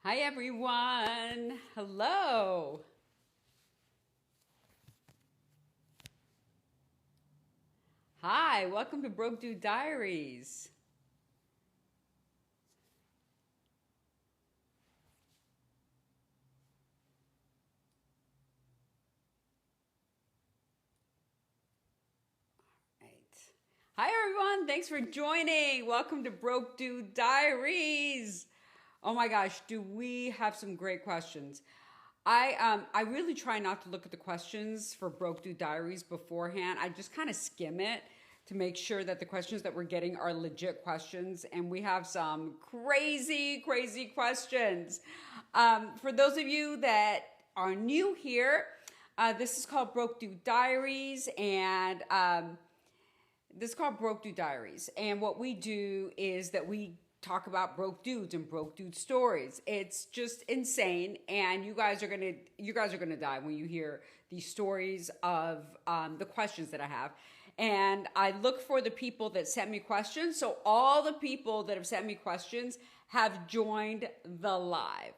Hi, everyone. Hello. Hi, welcome to Broke Dude Diaries. Right. Hi, everyone. Thanks for joining. Welcome to Broke Dude Diaries. Oh my gosh, do we have some great questions? I really try not to look at the questions for Broke Dude Diaries beforehand. I just kind of skim it to make sure that the questions that we're getting are legit questions, and we have some crazy, crazy questions. For those of you that are new here, this is called Broke Dude Diaries, and this is called Broke Dude Diaries. And what we do is that we talk about broke dudes and broke dude stories. It's just insane, and you guys are gonna die when you hear these stories of the questions that I have. And I look for the people that sent me questions. So all the people that have sent me questions have joined the live.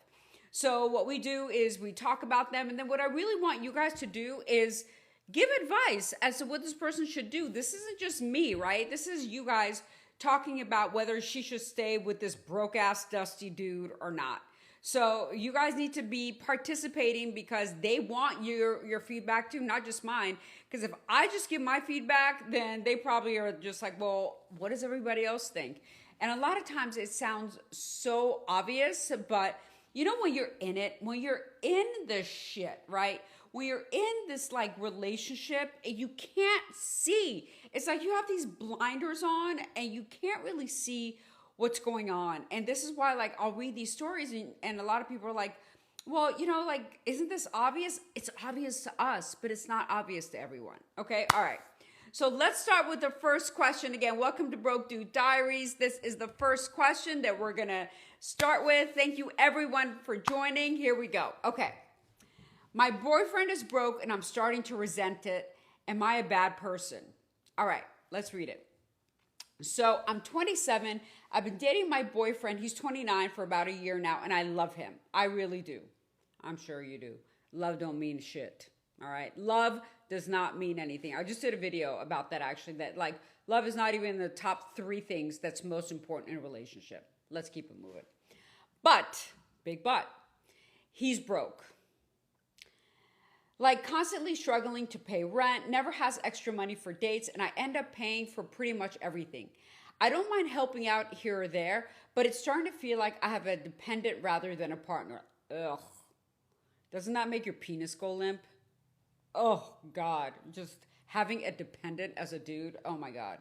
So what we do is we talk about them, and then what I really want you guys to do is give advice as to what this person should do. This isn't just me, right? This is you guys talking about whether she should stay with this broke ass dusty dude or not. So you guys need to be participating because they want your feedback too, not just mine. Because if I just give my feedback, then they probably are just like, well, what does everybody else think? And a lot of times it sounds so obvious, but you know, when you're in it, when you're in the shit, right? When you're in this like relationship, you can't see. It's like you have these blinders on and you can't really see what's going on. And this is why, like, I'll read these stories and a lot of people are like, well, you know, like, isn't this obvious? It's obvious to us, but it's not obvious to everyone. Okay, all right. So let's start with the first question. Again, welcome to Broke Dude Diaries. This is the first question that we're going to start with. Thank you, everyone, for joining. Here we go. Okay. My boyfriend is broke and I'm starting to resent it. Am I a bad person? All right, let's read it. So I'm 27. I've been dating my boyfriend. He's 29 for about a year now, and I love him. I really do. I'm sure you do. Love don't mean shit. All right. Love does not mean anything. I just did a video about that actually, that like love is not even in the top 3 things that's most important in a relationship. Let's keep it moving. But, big but, he's broke. Like constantly struggling to pay rent, never has extra money for dates, and I end up paying for pretty much everything. I don't mind helping out here or there, but it's starting to feel like I have a dependent rather than a partner. Ugh. Doesn't that make your penis go limp? Oh, God. Just having a dependent as a dude. Oh, my God.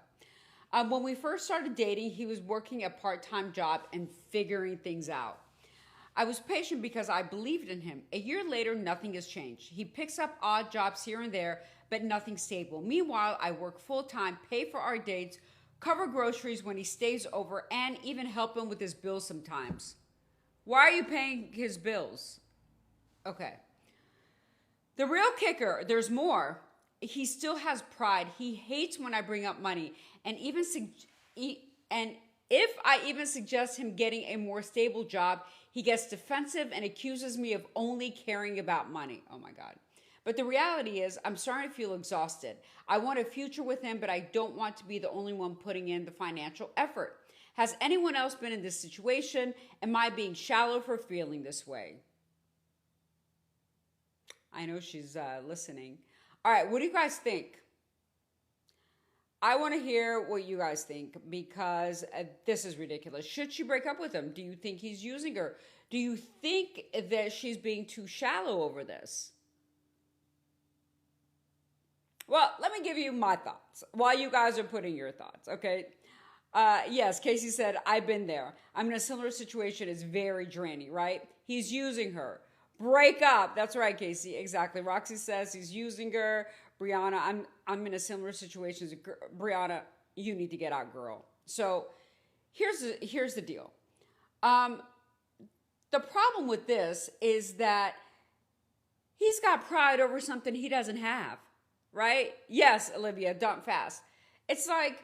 When we first started dating, he was working a part-time job and figuring things out. I was patient because I believed in him. A year later, nothing has changed. He picks up odd jobs here and there, but nothing stable. Meanwhile, I work full-time, pay for our dates, cover groceries when he stays over, and even help him with his bills sometimes. Why are you paying his bills? Okay. The real kicker, there's more. He still has pride. He hates when I bring up money, and and if I even suggest him getting a more stable job, he gets defensive and accuses me of only caring about money. Oh my God. But the reality is, I'm starting to feel exhausted. I want a future with him, but I don't want to be the only one putting in the financial effort. Has anyone else been in this situation? Am I being shallow for feeling this way? I know she's listening. All right, what do you guys think? I want to hear what you guys think because this is ridiculous. Should she break up with him? Do you think he's using her? Do you think that she's being too shallow over this? Well, let me give you my thoughts while you guys are putting your thoughts, okay? Yes, Casey said, I've been there. I'm in a similar situation. It's very draining, right? He's using her. Break up. That's right, Casey. Exactly. Roxy says he's using her. Brianna, I'm in a similar situation. Brianna, you need to get out, girl. So here's the deal. The problem with this is that he's got pride over something he doesn't have, right? Yes, Olivia, dump fast. It's like,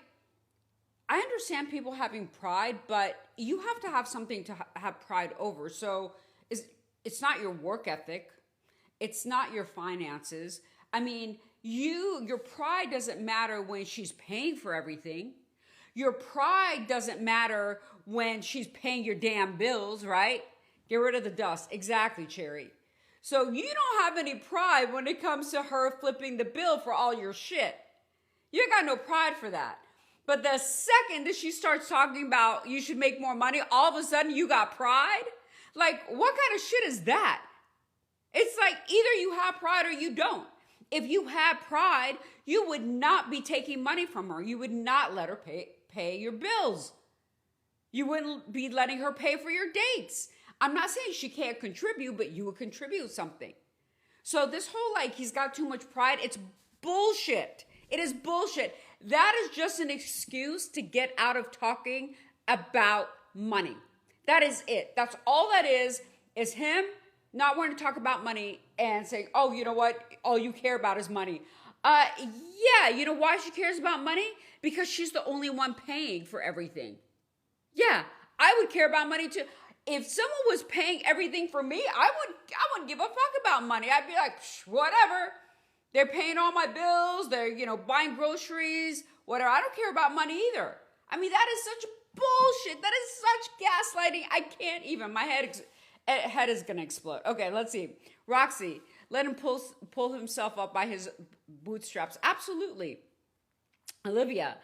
I understand people having pride, but you have to have something to have pride over. So is it's not your work ethic. It's not your finances. I mean, your pride doesn't matter when she's paying for everything. Your pride doesn't matter when she's paying your damn bills, right? Get rid of the dust. Exactly, Cherry. So you don't have any pride when it comes to her flipping the bill for all your shit. You ain't got no pride for that. But the second that she starts talking about you should make more money, all of a sudden you got pride? Like, what kind of shit is that? It's like either you have pride or you don't. If you had pride, you would not be taking money from her. You would not let her pay your bills. You wouldn't be letting her pay for your dates. I'm not saying she can't contribute, but you would contribute something. So this whole like he's got too much pride, it's bullshit. It is bullshit. That is just an excuse to get out of talking about money. That is it. That's all that is him not wanting to talk about money and saying, oh, you know what? All you care about is money. Yeah, you know why she cares about money? Because she's the only one paying for everything. Yeah, I would care about money too. If someone was paying everything for me, I wouldn't give a fuck about money. I'd be like, whatever. They're paying all my bills. They're, buying groceries, whatever. I don't care about money either. I mean, that is such bullshit. That is such gaslighting. I can't even. My head is going to explode. Okay, let's see. Roxy, let him pull himself up by his bootstraps. Absolutely. Olivia,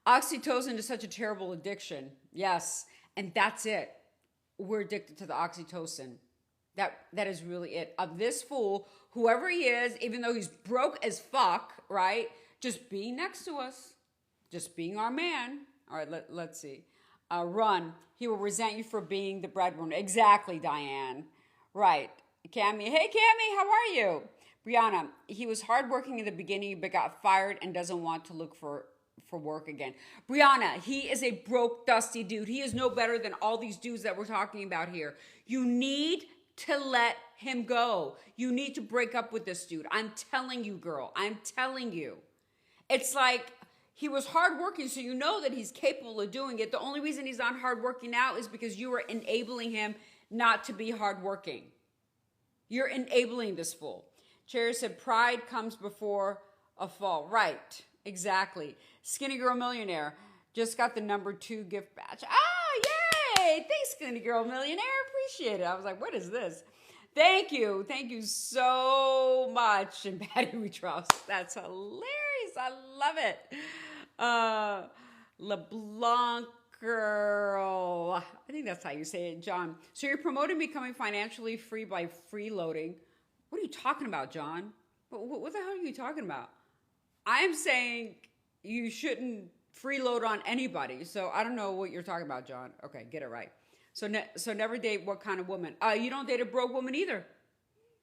oxytocin is such a terrible addiction. Yes, and that's it. We're addicted to the oxytocin. That is really it. Of this fool, whoever he is, even though he's broke as fuck, right? Just being next to us. Just being our man. All right, let's see. Run. He will resent you for being the breadwinner. Exactly, Diane. Right. Cammie. Hey, Cammie, how are you? Brianna. He was hardworking in the beginning, but got fired and doesn't want to look for work again. Brianna, he is a broke, dusty dude. He is no better than all these dudes that we're talking about here. You need to let him go. You need to break up with this dude. I'm telling you, girl. I'm telling you. It's like he was hardworking, so you know that he's capable of doing it. The only reason he's not hardworking now is because you are enabling him not to be hardworking. You're enabling this fool. Cherry said, pride comes before a fall. Right. Exactly. Skinny Girl Millionaire just got the #2 gift badge. Ah, yay! Thanks, Skinny Girl Millionaire. Appreciate it. I was like, what is this? Thank you. Thank you so much. And Patty we trust. That's hilarious. I love it. LeBlanc girl. I think that's how you say it, John. So you're promoting becoming financially free by freeloading. What are you talking about, John? What the hell are you talking about? I'm saying you shouldn't freeload on anybody. So I don't know what you're talking about, John. Okay, get it right. So never date what kind of woman? You don't date a broke woman either.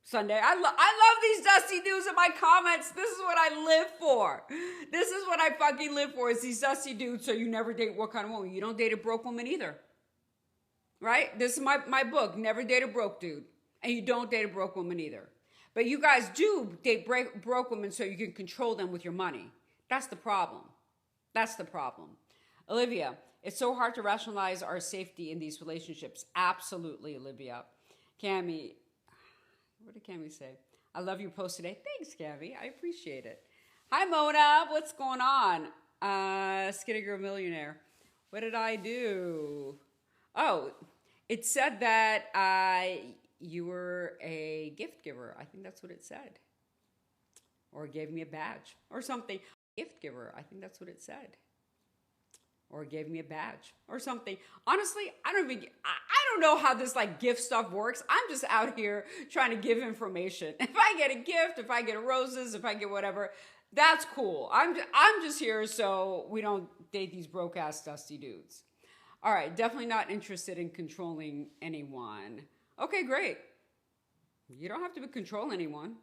Sunday. I love these dusty dudes in my comments. This is what I live for. This is what I fucking live for is these dusty dudes. So you never date what kind of woman? You don't date a broke woman either. Right? This is my book. Never date a broke dude. And you don't date a broke woman either. But you guys do date broke women so you can control them with your money. That's the problem. That's the problem. Olivia, it's so hard to rationalize our safety in these relationships. Absolutely, Olivia. Cammie, what did Cammie say? I love your post today. Thanks, Cammie. I appreciate it. Hi, Mona. What's going on? Skinny Girl Millionaire. What did I do? Oh, it said that you were a gift giver. I think that's what it said. Or gave me a badge or something. Gift giver. I think that's what it said. Or gave me a badge or something. Honestly, I don't know how this like gift stuff works. I'm just out here trying to give information. If I get a gift, if I get roses, if I get whatever, that's cool. I'm just here so we don't date these broke ass dusty dudes. All right, definitely not interested in controlling anyone. Okay, great. You don't have to control anyone.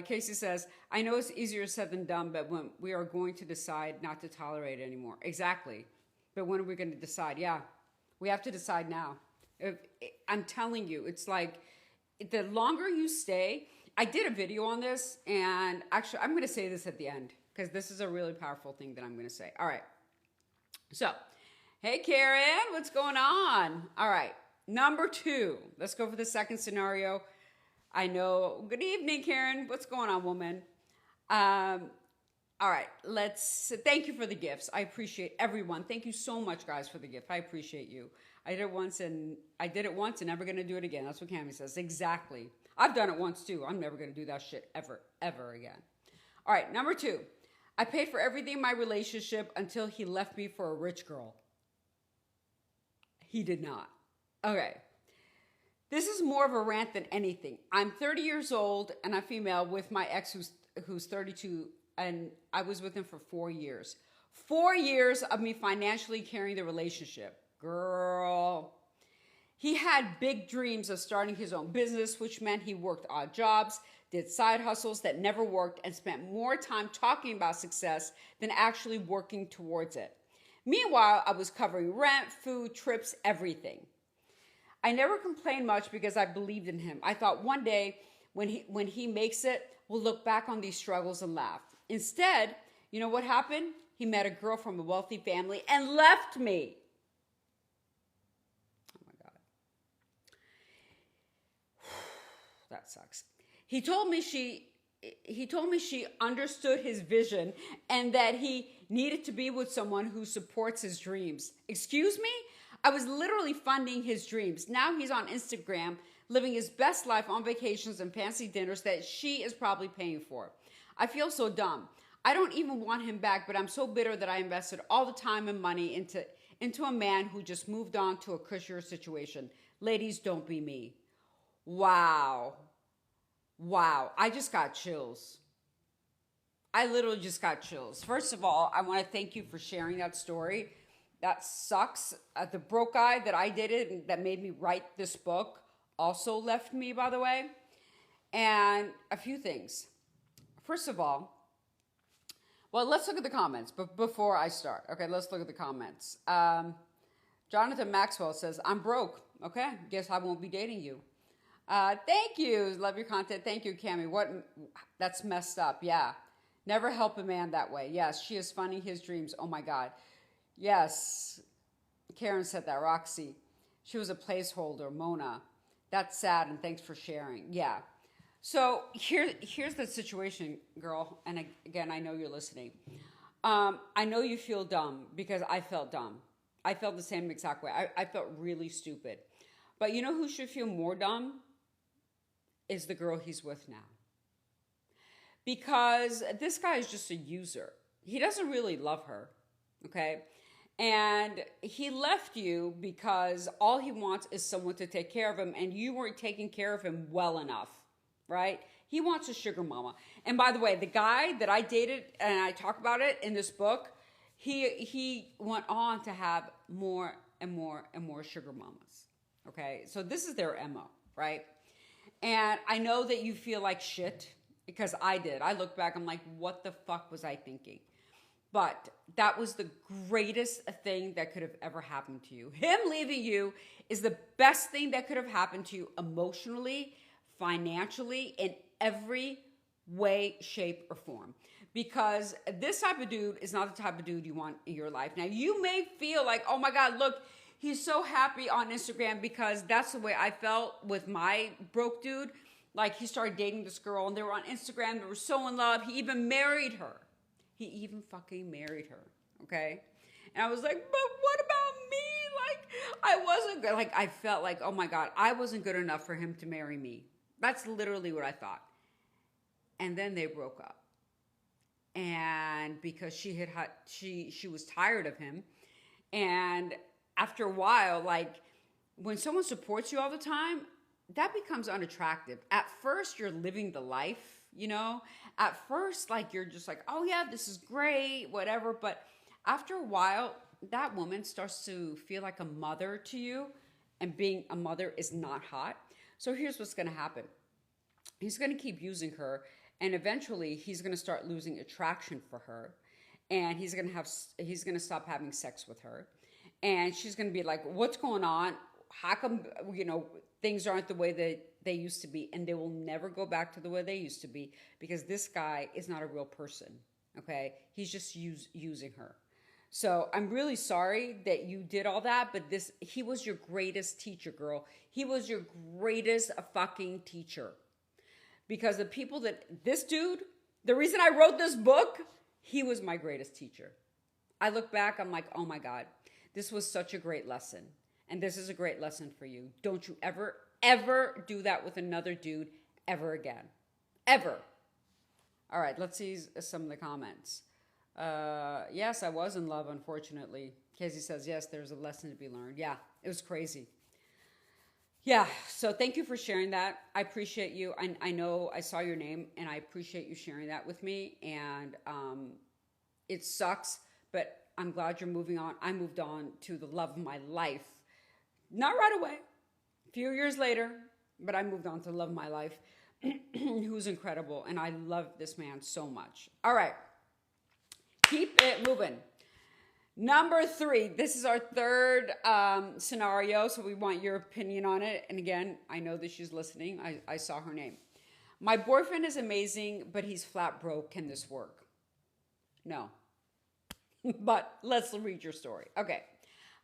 Casey says, I know it's easier said than done, but when we are going to decide not to tolerate it anymore. Exactly. But when are we going to decide? Yeah, we have to decide now. I'm telling you, it's like the longer you stay, I did a video on this, and actually I'm going to say this at the end because this is a really powerful thing that I'm going to say. All right. So, hey, Karen, what's going on? All right. Number two, let's go for the second scenario. I know. Good evening, Karen. What's going on, woman? All right, thank you for the gifts. I appreciate everyone. Thank you so much, guys, for the gift. I appreciate you. I did it once and never going to do it again. That's what Cami says. Exactly. I've done it once too. I'm never going to do that shit ever again. All right, number two. I paid for everything in my relationship until he left me for a rich girl. He did not. Okay. This is more of a rant than anything. I'm 30 years old and I'm female with my ex who's 32, and I was with him for 4 years. 4 years of me financially carrying the relationship. Girl. He had big dreams of starting his own business, which meant he worked odd jobs, did side hustles that never worked, and spent more time talking about success than actually working towards it. Meanwhile, I was covering rent, food, trips, everything. I never complained much because I believed in him. I thought one day when he makes it, we'll look back on these struggles and laugh. Instead, you know what happened? He met a girl from a wealthy family and left me. Oh my God. That sucks. He told me she understood his vision and that he needed to be with someone who supports his dreams. Excuse me? I was literally funding his dreams. Now he's on Instagram, living his best life on vacations and fancy dinners that she is probably paying for. I feel so dumb. I don't even want him back, but I'm so bitter that I invested all the time and money into a man who just moved on to a cushier situation. Ladies, don't be me. Wow. I just got chills. I literally just got chills. First of all, I want to thank you for sharing that story. That sucks. The broke guy that I did it and that made me write this book also left me, by the way. And a few things. First of all, well, let's look at the comments before I start. Okay, let's look at the comments. Jonathan Maxwell says, I'm broke. Okay, guess I won't be dating you. Thank you. Love your content. Thank you, Cami. That's messed up. Yeah. Never help a man that way. Yes, she is funding his dreams. Oh my God. Yes. Karen said that. Roxy. She was a placeholder. Mona. That's sad, and thanks for sharing. Yeah. So here's the situation, girl. And again, I know you're listening. I know you feel dumb because I felt dumb. I felt the same exact way. I felt really stupid. But you know who should feel more dumb? Is the girl he's with now. Because this guy is just a user. He doesn't really love her, okay? And he left you because all he wants is someone to take care of him, and you weren't taking care of him well enough, right? He wants a sugar mama. And by the way, the guy that I dated, and I talk about it in this book, he went on to have more and more and more sugar mamas, okay? So this is their MO, right? And I know that you feel like shit, because I did. I look back, I'm like, what the fuck was I thinking? But that was the greatest thing that could have ever happened to you. Him leaving you is the best thing that could have happened to you emotionally, financially, in every way, shape, or form. Because this type of dude is not the type of dude you want in your life. Now, you may feel like, oh my God, look, he's so happy on Instagram, because that's the way I felt with my broke dude. Like, he started dating this girl and they were on Instagram. They were so in love. He even married her. He even fucking married her. Okay. And I was like, but what about me? Like, I wasn't good. Like, I felt like, oh my God, I wasn't good enough for him to marry me. That's literally what I thought. And then they broke up. And because she was tired of him. And after a while, like, when someone supports you all the time, that becomes unattractive. At first, you're living the life, you know? At first, like, you're just like, oh yeah, this is great, whatever. But after a while, that woman starts to feel like a mother to you, and being a mother is not hot. So here's what's gonna happen. He's gonna keep using her, and eventually he's gonna start losing attraction for her, and he's gonna stop having sex with her. And she's gonna be like, what's going on? How come, you know, things aren't the way that they used to be? And they will never go back to the way they used to be, because this guy is not a real person, okay? He's just using her. So I'm really sorry that you did all that, but he was your greatest teacher, girl. He was your greatest fucking teacher. Because this dude, the reason I wrote this book, he was my greatest teacher. I look back, I'm like, oh my God, this was such a great lesson. And this is a great lesson for you. Don't you ever, ever do that with another dude ever again. Ever. All right, let's see some of the comments. Yes, I was in love, unfortunately. Casey says, yes, there's a lesson to be learned. Yeah, it was crazy. Yeah, so thank you for sharing that. I appreciate you. I know I saw your name, and I appreciate you sharing that with me. And it sucks, but I'm glad you're moving on. I moved on to the love of my life. Not right away, a few years later, but I moved on to the love of my life, who's incredible. And I love this man so much. All right, keep it moving. Number 3, this is our third scenario, so we want your opinion on it. And again, I know that she's listening. I saw her name. My boyfriend is amazing, but he's flat broke. Can this work? No. But let's read your story. Okay.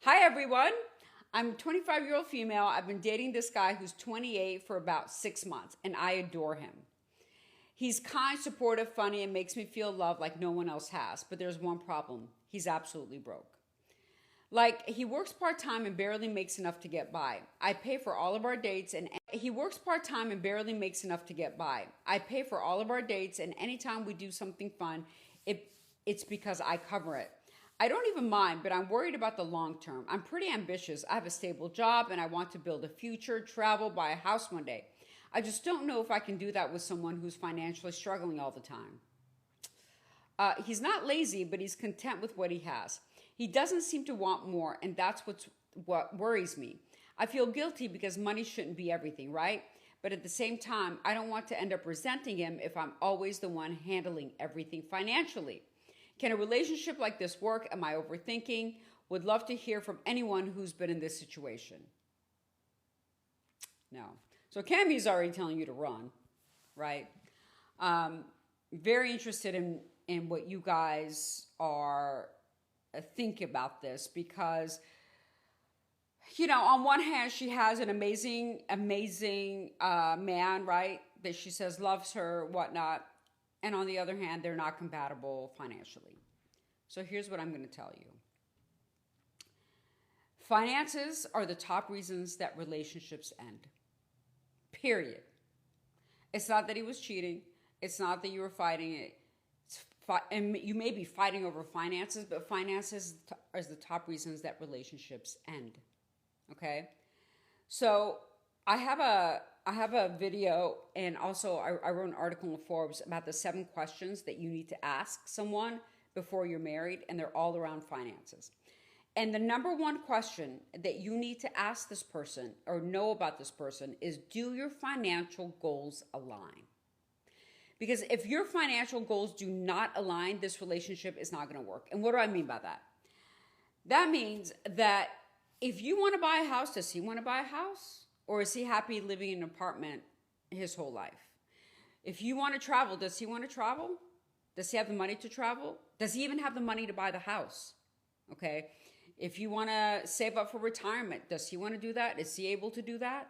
Hi, everyone. I'm a 25-year-old female. I've been dating this guy who's 28 for about 6 months, and I adore him. He's kind, supportive, funny, and makes me feel loved like no one else has. But there's one problem. He's absolutely broke. Like, he works part-time and barely makes enough to get by. I pay for all of our dates, and anytime we do something fun, it's because I cover it. I don't even mind, but I'm worried about the long term. I'm pretty ambitious. I have a stable job, and I want to build a future, travel, buy a house one day. I just don't know if I can do that with someone who's financially struggling all the time. He's not lazy, but he's content with what he has. He doesn't seem to want more, and that's what worries me. I feel guilty because money shouldn't be everything, right? But at the same time, I don't want to end up resenting him if I'm always the one handling everything financially. Can a relationship like this work? Am I overthinking? Would love to hear from anyone who's been in this situation. No. So Cammy's already telling you to run, right? Very interested in what you guys are think about this because, you know, on one hand, she has an amazing man, right? That she says loves her, whatnot. And on the other hand, they're not compatible financially. So here's what I'm going to tell you. Finances are the top reasons that relationships end. Period. It's not that he was cheating. It's not that you were fighting it. And you may be fighting over finances, but finances is the top reasons that relationships end. Okay? So I have a video, and also I wrote an article in Forbes about the 7 questions that you need to ask someone before you're married, and they're all around finances. And the number 1 question that you need to ask this person or know about this person is, do your financial goals align? Because if your financial goals do not align, this relationship is not going to work. And what do I mean by that? That means that if you want to buy a house, does he want to buy a house? Or is he happy living in an apartment his whole life? If you want to travel, does he want to travel? Does he have the money to travel? Does he even have the money to buy the house? Okay. If you want to save up for retirement, does he want to do that? Is he able to do that?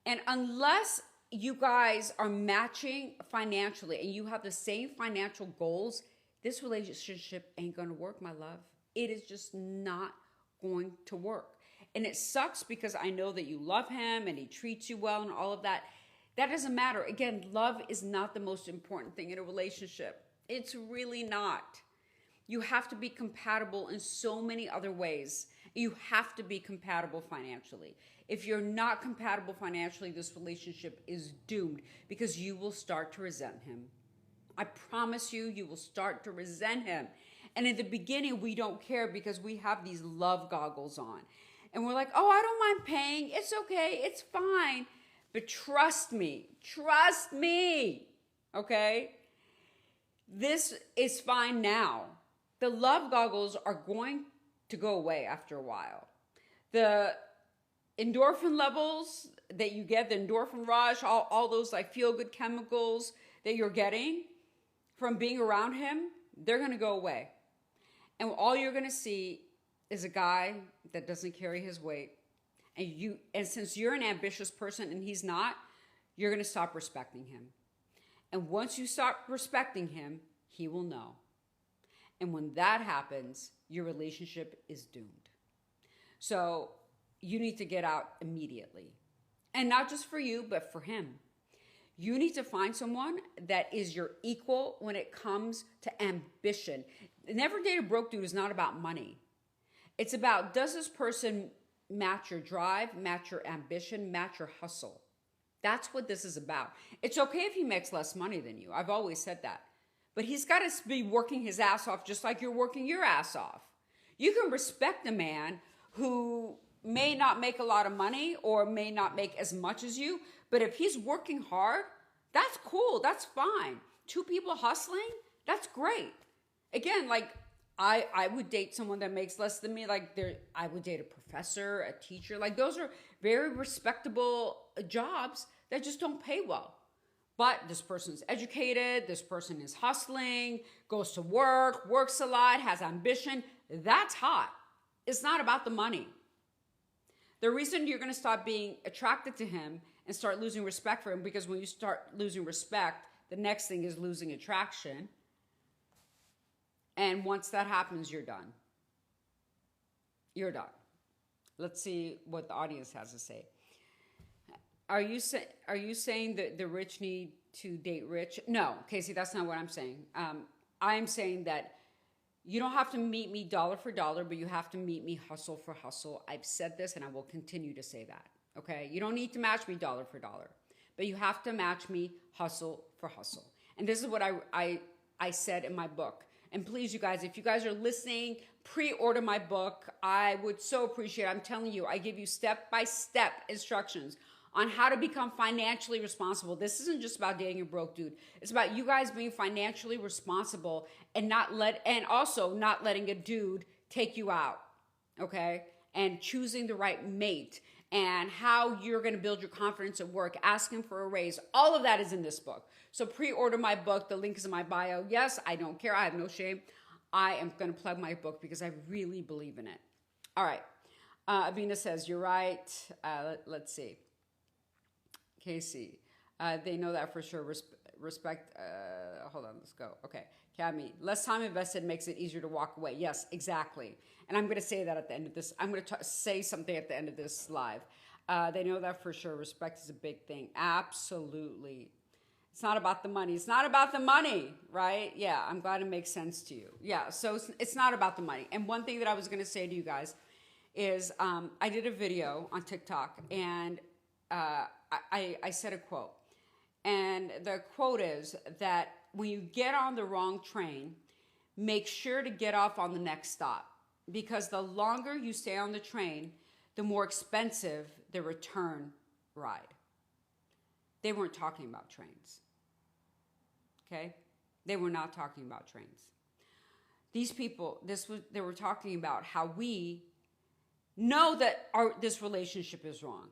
And unless you guys are matching financially and you have the same financial goals, this relationship ain't going to work, my love. It is just not going to work. And it sucks because I know that you love him and he treats you well and all of that. That doesn't matter. Again, love is not the most important thing in a relationship. It's really not. You have to be compatible in so many other ways. You have to be compatible financially. If you're not compatible financially, this relationship is doomed because you will start to resent him. I promise you, you will start to resent him. And in the beginning, we don't care because we have these love goggles on. And we're like, oh, I don't mind paying. It's okay. It's fine. But trust me, okay? This is fine now. The love goggles are going to go away after a while. The endorphin levels that you get, the endorphin rush, all those like feel-good chemicals that you're getting from being around him, they're going to go away. And all you're going to see is a guy that doesn't carry his weight. And since you're an ambitious person and he's not, you're going to stop respecting him. And once you stop respecting him, he will know. And when that happens, your relationship is doomed. So you need to get out immediately. And not just for you, but for him. You need to find someone that is your equal when it comes to ambition. Never date a broke dude is not about money. It's about, does this person match your drive, match your ambition, match your hustle? That's what this is about. It's okay if he makes less money than you. I've always said that. But he's got to be working his ass off just like you're working your ass off. You can respect a man who may not make a lot of money or may not make as much as you, but if he's working hard, that's cool. That's fine. Two people hustling, that's great. Again, like I would date someone that makes less than me. I would date a professor, a teacher. Like those are very respectable jobs that just don't pay well. But this person's educated, this person is hustling, goes to work, works a lot, has ambition. That's hot. It's not about the money. The reason you're going to stop being attracted to him and start losing respect for him, because when you start losing respect, the next thing is losing attraction. And once that happens, you're done. You're done. Let's see what the audience has to say. Are you saying that the rich need to date rich? No, Casey, that's not what I'm saying. I'm saying that you don't have to meet me dollar for dollar, but you have to meet me hustle for hustle. I've said this and I will continue to say that, okay? You don't need to match me dollar for dollar, but you have to match me hustle for hustle. And this is what I said in my book. And please, you guys, if you guys are listening, pre-order my book. I would so appreciate it. I'm telling you, I give you step-by-step instructions on how to become financially responsible. This isn't just about dating a broke dude. It's about you guys being financially responsible and also not letting a dude take you out, okay? And choosing the right mate and how you're going to build your confidence at work, asking for a raise. All of that is in this book. So pre-order my book. The link is in my bio. Yes, I don't care. I have no shame. I am going to plug my book because I really believe in it. All right. Avina says, you're right. Let's see. Casey, they know that for sure. Respect. Hold on, let's go. Okay, Cami, less time invested makes it easier to walk away. Yes, exactly. And I'm going to say that at the end of this. I'm going to say something at the end of this live. They know that for sure. Respect is a big thing. Absolutely. It's not about the money. It's not about the money, right? Yeah, I'm glad it makes sense to you. Yeah, so it's not about the money. And one thing that I was going to say to you guys is I did a video on TikTok and I said a quote. And the quote is that when you get on the wrong train, make sure to get off on the next stop. Because the longer you stay on the train, the more expensive the return ride. They weren't talking about trains. Okay? They were not talking about trains. These people, they were talking about how we know that this relationship is wrong.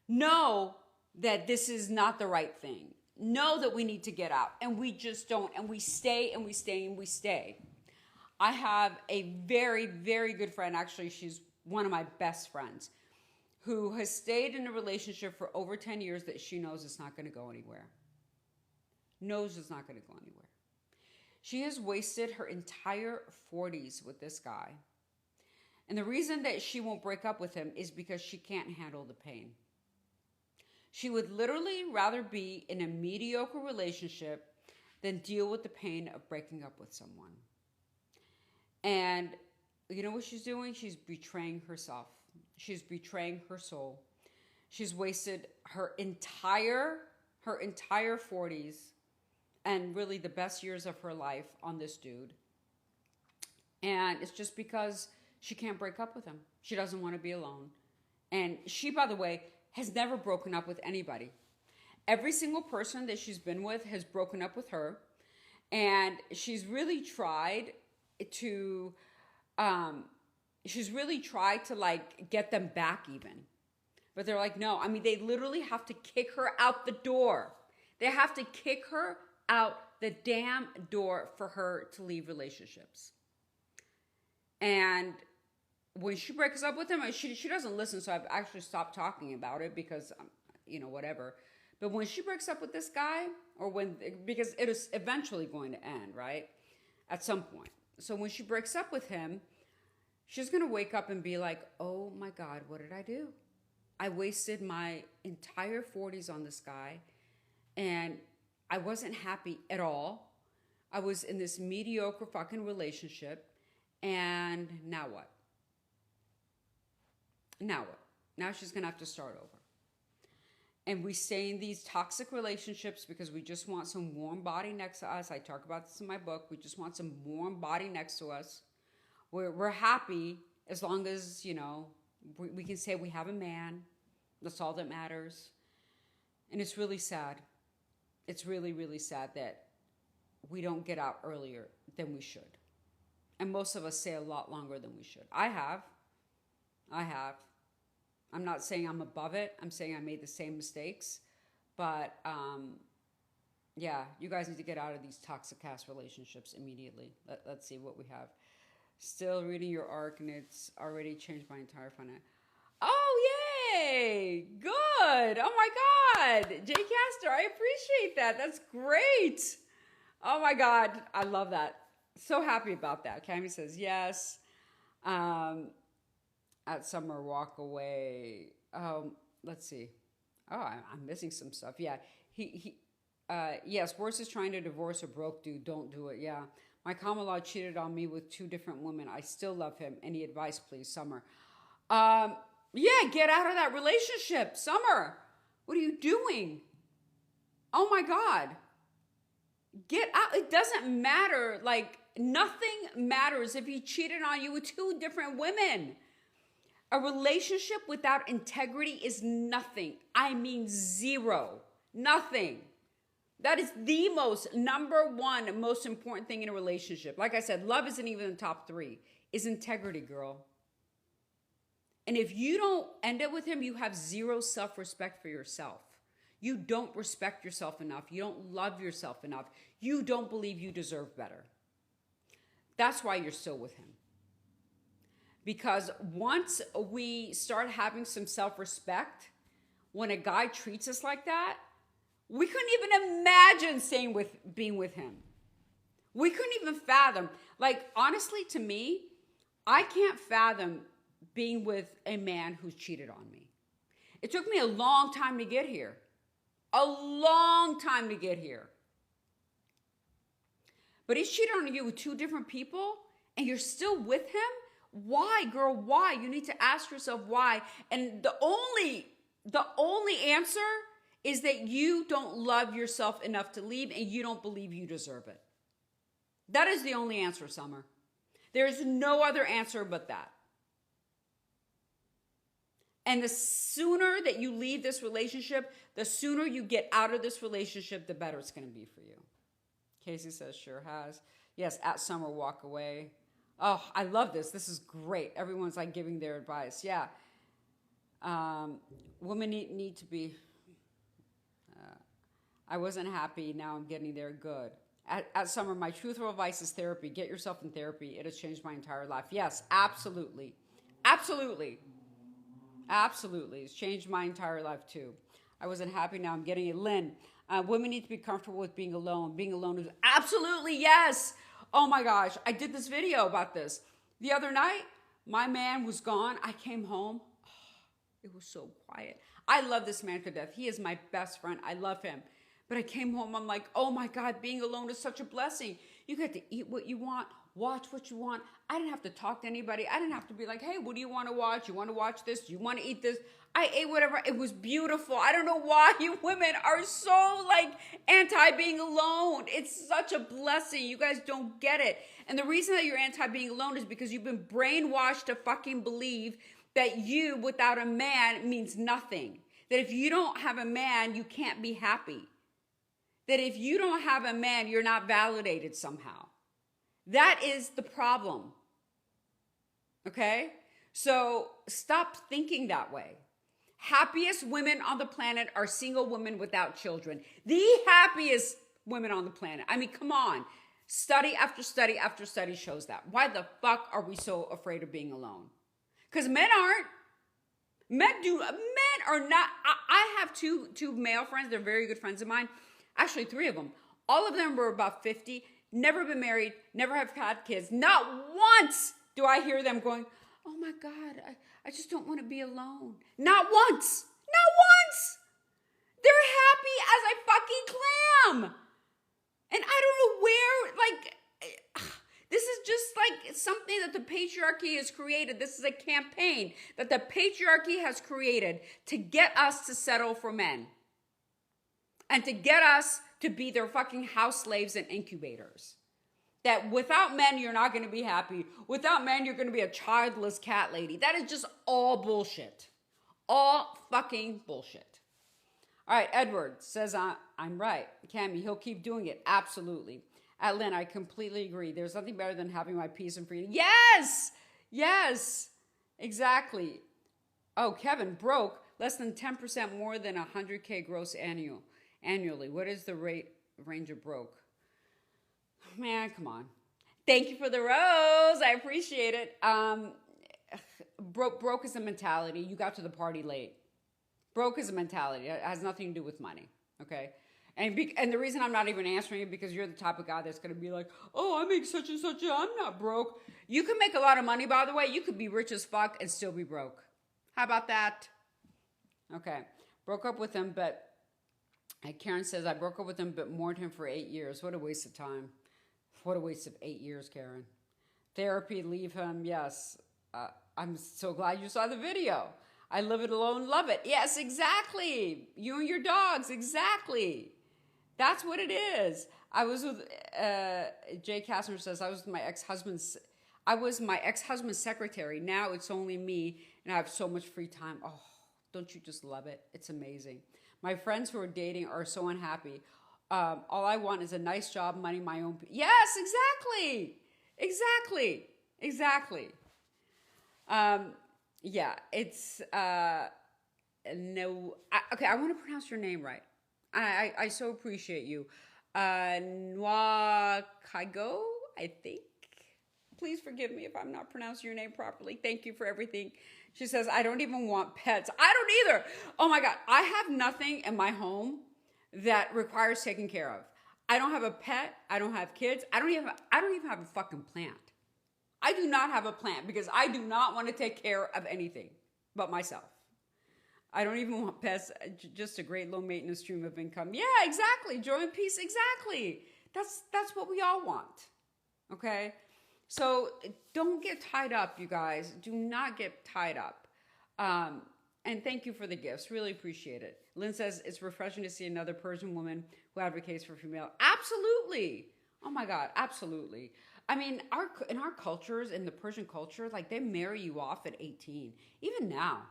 Know that this is not the right thing. Know that we need to get out. And we just don't. And we stay and we stay and we stay. I have a very, very good friend. Actually, she's one of my best friends who has stayed in a relationship for over 10 years that she knows it's not going to go anywhere. Knows it's not going to go anywhere. She has wasted her entire 40s with this guy. And the reason that she won't break up with him is because she can't handle the pain. She would literally rather be in a mediocre relationship than deal with the pain of breaking up with someone. And you know what she's doing? She's betraying herself. She's betraying her soul. She's wasted her entire 40s and really the best years of her life on this dude. And it's just because she can't break up with him. She doesn't want to be alone. And she, by the way, has never broken up with anybody. Every single person that she's been with has broken up with her. And she's really tried to like get them back even. But they're like, no. I mean, they literally have to kick her out the door. They have to kick her out the damn door for her to leave relationships. And when she breaks up with him, she doesn't listen, so I've actually stopped talking about it because, whatever. But when she breaks up with this guy, because it is eventually going to end, right? At some point. So when she breaks up with him, she's going to wake up and be like, oh my God, what did I do? I wasted my entire 40s on this guy, and I wasn't happy at all. I was in this mediocre fucking relationship, and now what? Now what? Now she's going to have to start over. And we stay in these toxic relationships because we just want some warm body next to us. I talk about this in my book. We just want some warm body next to us. We're happy as long as, we can say we have a man. That's all that matters. And it's really sad. It's really, really sad that we don't get out earlier than we should. And most of us stay a lot longer than we should. I have. I'm not saying I'm above it. I'm saying I made the same mistakes. But, yeah, you guys need to get out of these toxic ass relationships immediately. Let's see what we have. Still reading your arc, and it's already changed my entire finance. Oh, yay! Good! Oh, my God! Jay Castor, I appreciate that. That's great! Oh, my God. I love that. So happy about that. Cami says yes. At summer, walk away. Let's see. Oh, I'm missing some stuff. Yeah. Yes, worse is trying to divorce a broke dude. Don't do it. Yeah. My common law cheated on me with 2 different women. I still love him. Any advice, please? Summer. Yeah, get out of that relationship. Summer, what are you doing? Oh my God. Get out. It doesn't matter. Like, nothing matters if he cheated on you with 2 different women. A relationship without integrity is nothing. I mean, zero. Nothing. That is the number one most important thing in a relationship. Like I said, love isn't even in the top 3. Is integrity, girl. And if you don't end up with him, you have zero self-respect for yourself. You don't respect yourself enough. You don't love yourself enough. You don't believe you deserve better. That's why you're still with him. Because once we start having some self-respect, when a guy treats us like that, we couldn't even imagine being with him. We couldn't even fathom. Like, honestly, to me, I can't fathom being with a man who's cheated on me. It took me a long time to get here. A long time to get here. But he's cheated on you with 2 different people, and you're still with him? Why, girl? Why? You need to ask yourself why. And the only answer is that you don't love yourself enough to leave, and you don't believe you deserve it. That is the only answer, Summer. There is no other answer but that. And the sooner that you leave this relationship, the sooner you get out of this relationship, the better it's going to be for you. Casey says, sure has. Yes, at summer, walk away. Oh, I love this. This is great. Everyone's like giving their advice. Yeah. Women need to be... I wasn't happy. Now I'm getting there. Good. At summer, my truthful advice is therapy. Get yourself in therapy. It has changed my entire life. Yes, absolutely. Absolutely. Absolutely. It's changed my entire life too. I wasn't happy. Now I'm getting it. Lynn, women need to be comfortable with being alone. Being alone is absolutely yes. Oh my gosh. I did this video about this. The other night, my man was gone. I came home. Oh, it was so quiet. I love this man to death. He is my best friend. I love him. But I came home, I'm like, oh my God, being alone is such a blessing. You get to eat what you want, watch what you want. I didn't have to talk to anybody. I didn't have to be like, hey, what do you want to watch? You want to watch this? Do you want to eat this? I ate whatever. It was beautiful. I don't know why you women are so like anti being alone. It's such a blessing. You guys don't get it. And the reason that you're anti being alone is because you've been brainwashed to fucking believe that you without a man means nothing. That if you don't have a man, you can't be happy. That if you don't have a man, you're not validated somehow. That is the problem. Okay? So stop thinking that way. Happiest women on the planet are single women without children. The happiest women on the planet. I mean, come on. Study after study after study shows that. Why the fuck are we so afraid of being alone? Because men aren't. Men are not. I have two male friends. They're very good friends of mine. Actually, three of them. All of them were about 50, never been married, never have had kids. Not once do I hear them going, oh my God, I just don't want to be alone. Not once. Not once. They're happy as a fucking clam. And I don't know where, like, this is just like something that the patriarchy has created. This is a campaign that the patriarchy has created to get us to settle for men. And to get us to be their fucking house slaves and incubators. That without men, you're not going to be happy. Without men, you're going to be a childless cat lady. That is just all bullshit. All fucking bullshit. All right, Edward says, I'm right. Cammie, he'll keep doing it. Absolutely. Lynn, I completely agree. There's nothing better than having my peace and freedom. Yes! Yes! Exactly. Oh, Kevin, broke. Less than 10% more than 100K gross annually. What is the range of broke? Man, come on. Thank you for the rose. I appreciate it. Broke is a mentality. You got to the party late. Broke is a mentality. It has nothing to do with money. Okay? And the reason I'm not even answering it because you're the type of guy that's going to be like, oh, I make such and such. I'm not broke. You can make a lot of money, by the way. You could be rich as fuck and still be broke. How about that? Okay. Broke up with him, but Karen says, I broke up with him but mourned him for 8 years. What a waste of time. What a waste of 8 years, Karen. Therapy, leave him. Yes. I'm so glad you saw the video. I live it alone, love it. Yes, exactly. You and your dogs, exactly. That's what it is. I was with, Jay Kastner says, I was my ex-husband's secretary. Now it's only me and I have so much free time. Oh, don't you just love it? It's amazing. My friends who are dating are so unhappy. All I want is a nice job, money, my own. Yes, exactly. Exactly. Exactly. Yeah, it's, no. Okay, I want to pronounce your name right. I so appreciate you. Nwakaigo, I think. Please forgive me if I'm not pronouncing your name properly. Thank you for everything. She says, I don't even want pets. I don't either. Oh my God. I have nothing in my home that requires taking care of. I don't have a pet. I don't have kids. I don't even have a fucking plant. I do not have a plant because I do not want to take care of anything but myself. I don't even want pets, just a great low maintenance stream of income. Yeah, exactly. Joy and peace. Exactly. That's what we all want. Okay? So don't get tied up, you guys. Do not get tied up. And thank you for the gifts. Really appreciate it. Lynn says, it's refreshing to see another Persian woman who advocates for female. Absolutely. Oh my God, absolutely. I mean, in our cultures, in the Persian culture, like they marry you off at 18. Even now,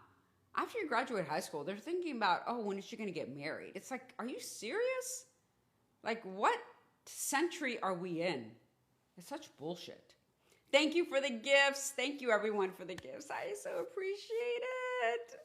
after you graduate high school, they're thinking about, oh, when is she going to get married? It's like, are you serious? Like, what century are we in? It's such bullshit. Thank you for the gifts. Thank you, everyone, for the gifts. I so appreciate it.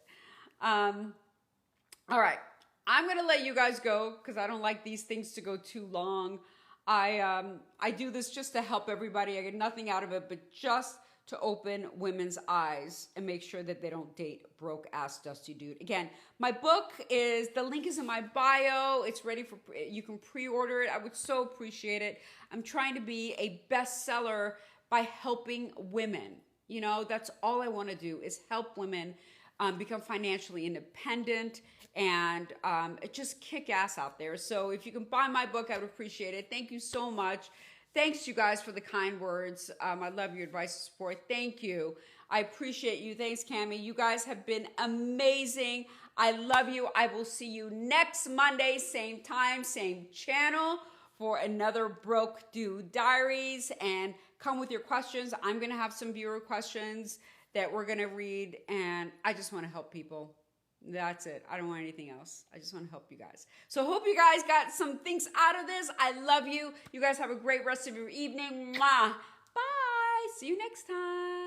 All right. I'm going to let you guys go because I don't like these things to go too long. I do this just to help everybody. I get nothing out of it, but just to open women's eyes and make sure that they don't date broke ass dusty dude. Again, my book the link is in my bio. It's ready for, you can pre-order it. I would so appreciate it. I'm trying to be a bestseller by helping women. You know, that's all I want to do is help women become financially independent and just kick ass out there. So if you can buy my book, I would appreciate it. Thank you so much. Thanks, you guys, for the kind words. I love your advice and support. Thank you. I appreciate you. Thanks, Cammie. You guys have been amazing. I love you. I will see you next Monday, same time, same channel, for another Broke Dude Diaries. And come with your questions. I'm going to have some viewer questions that we're going to read. And I just want to help people. That's it. I don't want anything else. I just want to help you guys. So hope you guys got some things out of this. I love you. You guys have a great rest of your evening. Mwah. Bye. See you next time.